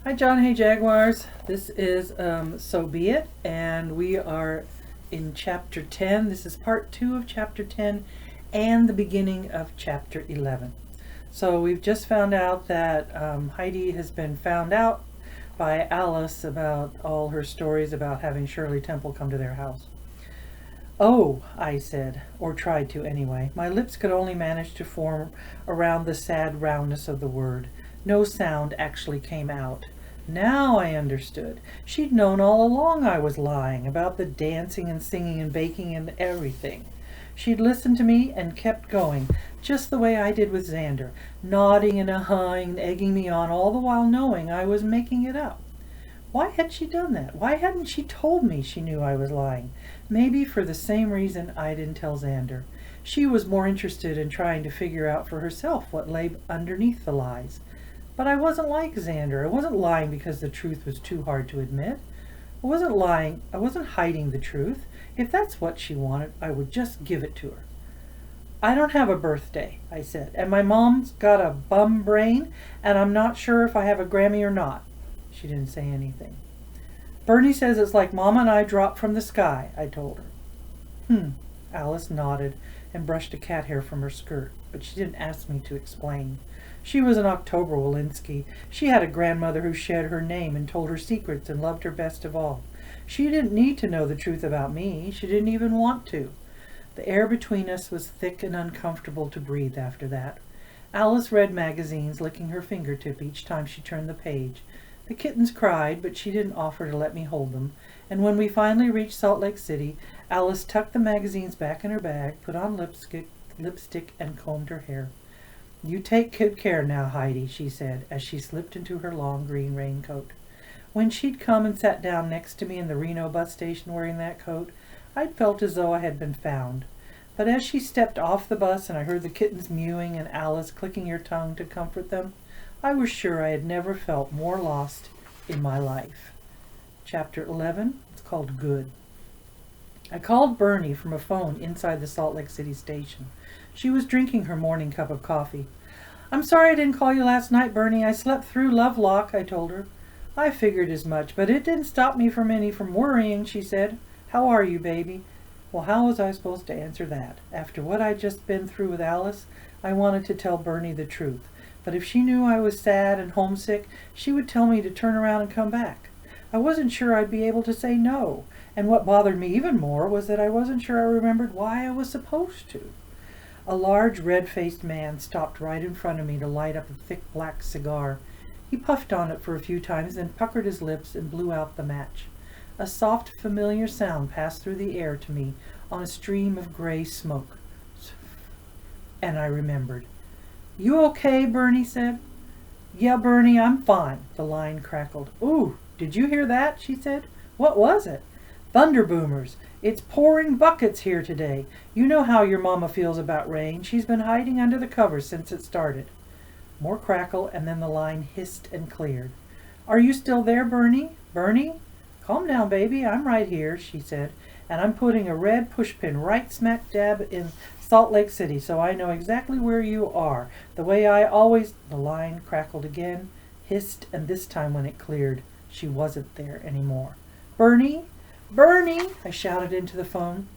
Hi John, hey Jaguars. This is So Be It, and we are in Chapter 10. This is Part 2 of Chapter 10 and the beginning of Chapter 11. So we've just found out that Heidi has been found out by Alice about all her stories about having Shirley Temple come to their house. "Oh," I said, or tried to anyway. My lips could only manage to form around the sad roundness of the word. No sound actually came out. Now I understood. She'd known all along I was lying about the dancing and singing and baking and everything. She'd listened to me and kept going, just the way I did with Xander, nodding and ahhing and egging me on, all the while knowing I was making it up. Why had she done that? Why hadn't she told me she knew I was lying? Maybe for the same reason I didn't tell Xander. She was more interested in trying to figure out for herself what lay underneath the lies. But I wasn't like Xander. I wasn't lying because the truth was too hard to admit. I wasn't lying. I wasn't hiding the truth. If that's what she wanted, I would just give it to her. "I don't have a birthday," I said, "and my mom's got a bum brain, and I'm not sure if I have a Grammy or not." She didn't say anything. "Bernie says it's like Mama and I dropped from the sky," I told her. Alice nodded and brushed a cat hair from her skirt, but she didn't ask me to explain. She was an October Walensky. She had a grandmother who shared her name and told her secrets and loved her best of all. She didn't need to know the truth about me. She didn't even want to. The air between us was thick and uncomfortable to breathe after that. Alice read magazines, licking her fingertip each time she turned the page. The kittens cried, but she didn't offer to let me hold them. And when we finally reached Salt Lake City, Alice tucked the magazines back in her bag, put on lipstick, and combed her hair. "You take good care now, Heidi," she said, as she slipped into her long green raincoat. When she'd come and sat down next to me in the Reno bus station wearing that coat, I'd felt as though I had been found. But as she stepped off the bus and I heard the kittens mewing and Alice clicking her tongue to comfort them, I was sure I had never felt more lost in my life. Chapter 11, it's called Good. I called Bernie from a phone inside the Salt Lake City station. She was drinking her morning cup of coffee. "I'm sorry I didn't call you last night, Bernie. I slept through Lovelock," I told her. "I figured as much, but it didn't stop me from worrying," she said. "How are you, baby?" Well, how was I supposed to answer that? After what I'd just been through with Alice, I wanted to tell Bernie the truth. But if she knew I was sad and homesick, she would tell me to turn around and come back. I wasn't sure I'd be able to say no. And what bothered me even more was that I wasn't sure I remembered why I was supposed to. A large, red-faced man stopped right in front of me to light up a thick black cigar. He puffed on it for a few times, then puckered his lips and blew out the match. A soft, familiar sound passed through the air to me on a stream of gray smoke. And I remembered. "You okay?" Bernie said. "Yeah, Bernie, I'm fine," the line crackled. "Ooh, did you hear that?" she said. "What was it?" "Thunder boomers. It's pouring buckets here today. You know how your mama feels about rain. She's been hiding under the covers since it started." More crackle, and then the line hissed and cleared. "Are you still there, Bernie? Bernie?" "Calm down, baby. I'm right here," she said, "and I'm putting a red pushpin right smack dab in Salt Lake City, so I know exactly where you are. The way I always—" The line crackled again, hissed, and this time when it cleared, she wasn't there anymore. "Bernie? Bernie!" I shouted into the phone.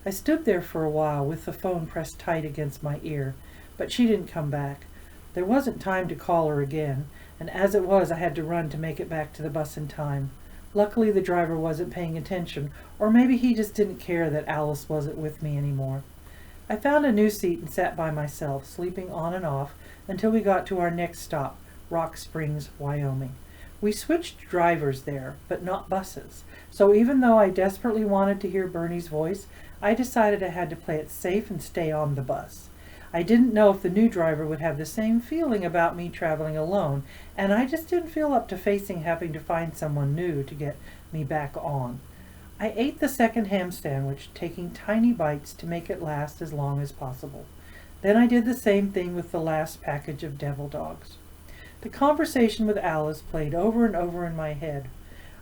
I stood there for a while with the phone pressed tight against my ear, but she didn't come back. There wasn't time to call her again, and as it was, I had to run to make it back to the bus in time. Luckily, the driver wasn't paying attention, or maybe he just didn't care that Alice wasn't with me anymore. I found a new seat and sat by myself, sleeping on and off, until we got to our next stop, Rock Springs, Wyoming. We switched drivers there, but not buses. So even though I desperately wanted to hear Bernie's voice, I decided I had to play it safe and stay on the bus. I didn't know if the new driver would have the same feeling about me traveling alone, and I just didn't feel up to facing having to find someone new to get me back on. I ate the second ham sandwich, taking tiny bites to make it last as long as possible. Then I did the same thing with the last package of devil dogs. The conversation with Alice played over and over in my head.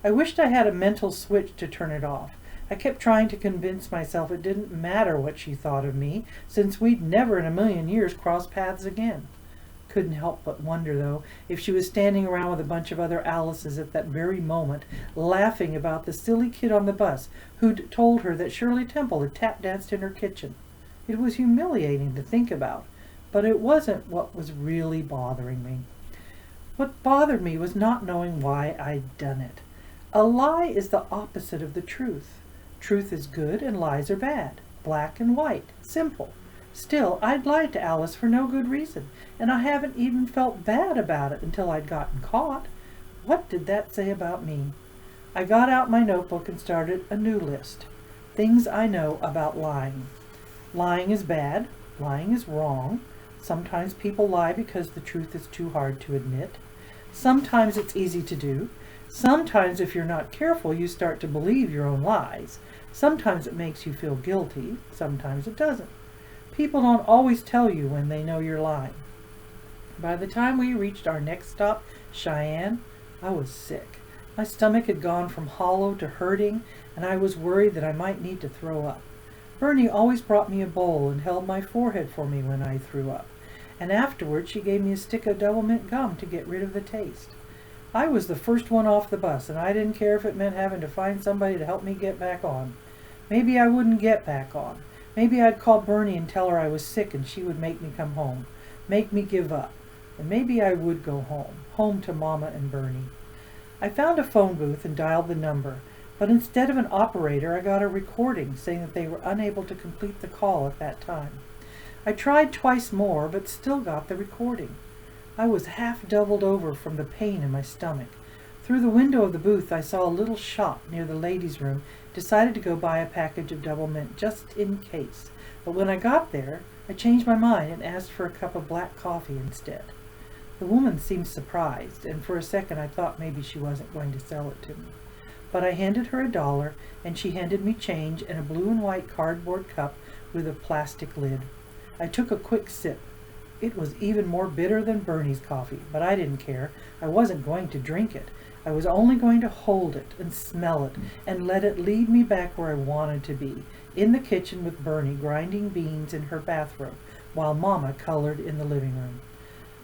I wished I had a mental switch to turn it off. I kept trying to convince myself it didn't matter what she thought of me, since we'd never in a million years cross paths again. couldn't help but wonder, though, if she was standing around with a bunch of other Alices at that very moment, laughing about the silly kid on the bus who'd told her that Shirley Temple had tap danced in her kitchen. It was humiliating to think about, but it wasn't what was really bothering me. What bothered me was not knowing why I'd done it. A lie is the opposite of the truth. Truth is good and lies are bad. Black and white. Simple. Still, I'd lied to Alice for no good reason, and I haven't even felt bad about it until I'd gotten caught. What did that say about me? I got out my notebook and started a new list. Things I know about lying. Lying is bad. Lying is wrong. Sometimes people lie because the truth is too hard to admit. Sometimes it's easy to do. Sometimes, if you're not careful, you start to believe your own lies. Sometimes it makes you feel guilty. Sometimes it doesn't. People don't always tell you when they know you're lying. By the time we reached our next stop, Cheyenne, I was sick. My stomach had gone from hollow to hurting, and I was worried that I might need to throw up. Bernie always brought me a bowl and held my forehead for me when I threw up. And afterward she gave me a stick of double mint gum to get rid of the taste. I was the first one off the bus, and I didn't care if it meant having to find somebody to help me get back on. Maybe I wouldn't get back on. Maybe I'd call Bernie and tell her I was sick and she would make me come home, make me give up. And maybe I would go home to Mama and Bernie. I found a phone booth and dialed the number, but instead of an operator, I got a recording saying that they were unable to complete the call at that time. I tried twice more, but still got the recording. I was half doubled over from the pain in my stomach. Through the window of the booth, I saw a little shop near the ladies' room, decided to go buy a package of double mint just in case. But when I got there, I changed my mind and asked for a cup of black coffee instead. The woman seemed surprised, and for a second I thought maybe she wasn't going to sell it to me. But I handed her $1, and she handed me change and a blue and white cardboard cup with a plastic lid. I took a quick sip. It was even more bitter than Bernie's coffee, but I didn't care. I wasn't going to drink it. I was only going to hold it and smell it and let it lead me back where I wanted to be, in the kitchen with Bernie grinding beans in her bathrobe, while Mama colored in the living room.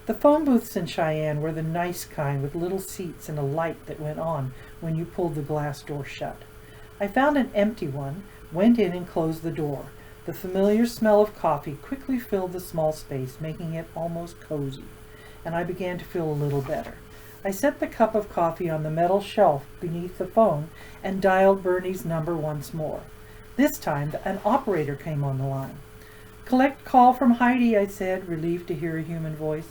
The phone booths in Cheyenne were the nice kind with little seats and a light that went on when you pulled the glass door shut. I found an empty one, went in and closed the door. The familiar smell of coffee quickly filled the small space, making it almost cozy, and I began to feel a little better. I set the cup of coffee on the metal shelf beneath the phone and dialed Bernie's number once more. This time an operator came on the line. "Collect call from Heidi," I said, relieved to hear a human voice.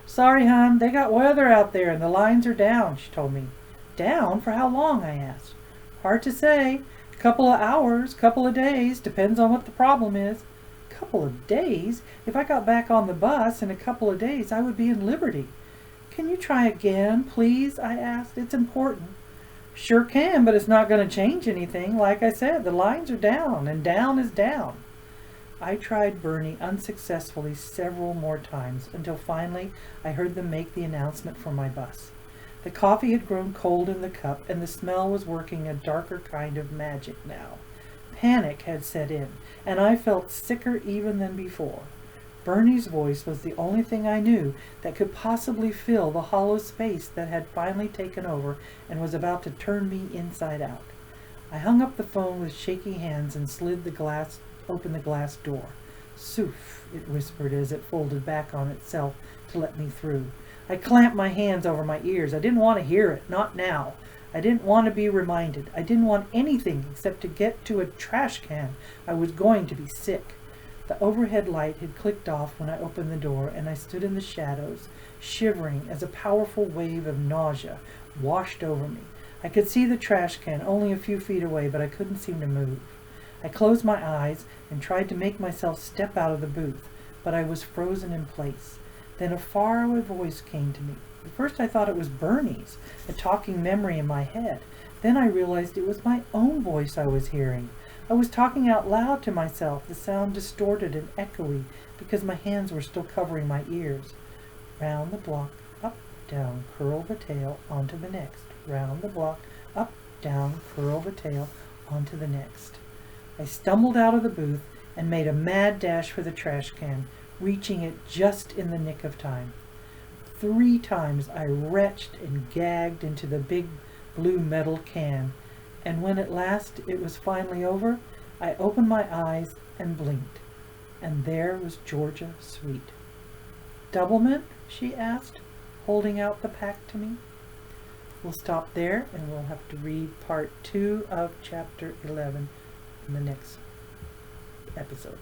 "Sorry, hon, they got weather out there and the lines are down," she told me. "Down? For how long?" I asked. "Hard to say. Couple of hours, couple of days, depends on what the problem is." Couple of days? If I got back on the bus in a couple of days, I would be in Liberty. "Can you try again, please?" I asked. "It's important." "Sure can, but it's not going to change anything. Like I said, the lines are down, and down is down." I tried Bernie unsuccessfully several more times, until finally I heard them make the announcement for my bus. The coffee had grown cold in the cup, and the smell was working a darker kind of magic now. Panic had set in, and I felt sicker even than before. Bernie's voice was the only thing I knew that could possibly fill the hollow space that had finally taken over and was about to turn me inside out. I hung up the phone with shaky hands and slid open the glass door. "Soof," it whispered as it folded back on itself to let me through. I clamped my hands over my ears. I didn't want to hear it, not now. I didn't want to be reminded. I didn't want anything except to get to a trash can. I was going to be sick. The overhead light had clicked off when I opened the door, and I stood in the shadows, shivering as a powerful wave of nausea washed over me. I could see the trash can only a few feet away, but I couldn't seem to move. I closed my eyes and tried to make myself step out of the booth, but I was frozen in place. Then a faraway voice came to me. At first I thought it was Bernie's, a talking memory in my head. Then I realized it was my own voice I was hearing. I was talking out loud to myself, the sound distorted and echoey because my hands were still covering my ears. Round the block, up, down, curl the tail, onto the next. Round the block, up, down, curl the tail, onto the next. I stumbled out of the booth and made a mad dash for the trash can, reaching it just in the nick of time. 3 times I retched and gagged into the big blue metal can, and when at last it was finally over, I opened my eyes and blinked, and there was Georgia Sweet. "Doublemint?" she asked, holding out the pack to me. We'll stop there, and we'll have to read part 2 of chapter 11 in the next episode.